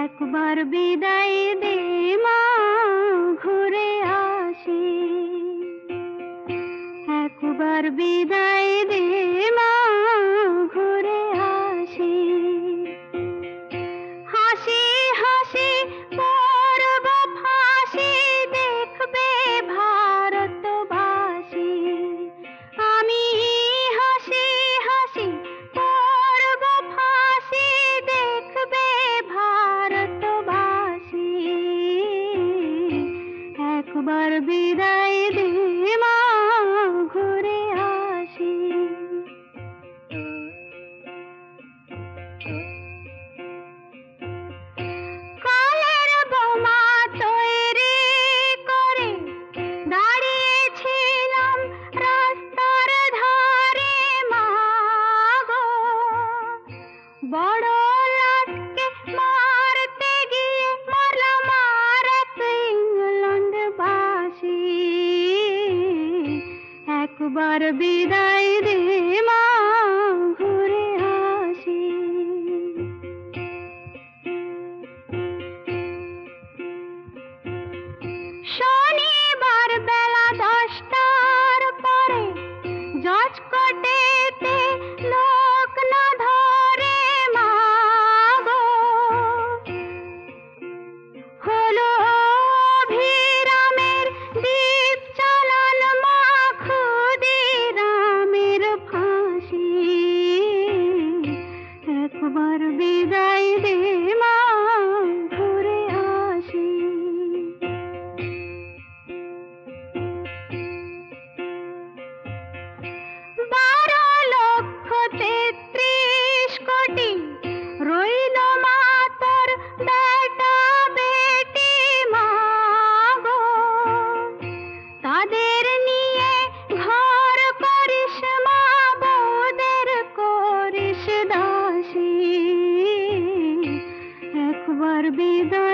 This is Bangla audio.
একবার বিদায় দে মা, ঘুরে আসি। একবার বিদায় দে মা, ঘুরে আসি। হাসি হাসি পরব ফাঁসি, দেখবে ভারতবাসী। আমি হাসি হাসি পরব ফাঁসি, দেখবে ভারতবাসী। একবার বিদায় দে মা, ঘুরে আসি। কালের বোমা তৈরি করে দাঁড়িয়েছিলাম রাস্তার ধারে মা গো। বড় লাটকে মারতে গিয়ে মরলাম আর এক ইংল্যান্ডবাসী। একবার বিদায় দে মা, ঘুরে আসি। শনিবার বেলা 10টার পরে জজ কোর্টেতে লোক না ধরে মা গো। হলো অভিরামের দ্বীপ চালান মা, ক্ষুদিরামের ফাঁসি। একবার বিদায় দে মা, ঘুরে আসি। 12,33,000,000,000 রইল মা তোর বেটা বেটি মা গো। তাদের নিয়ে ঘর করিস মা, বউদের করিস দাসী। একবার বিদায়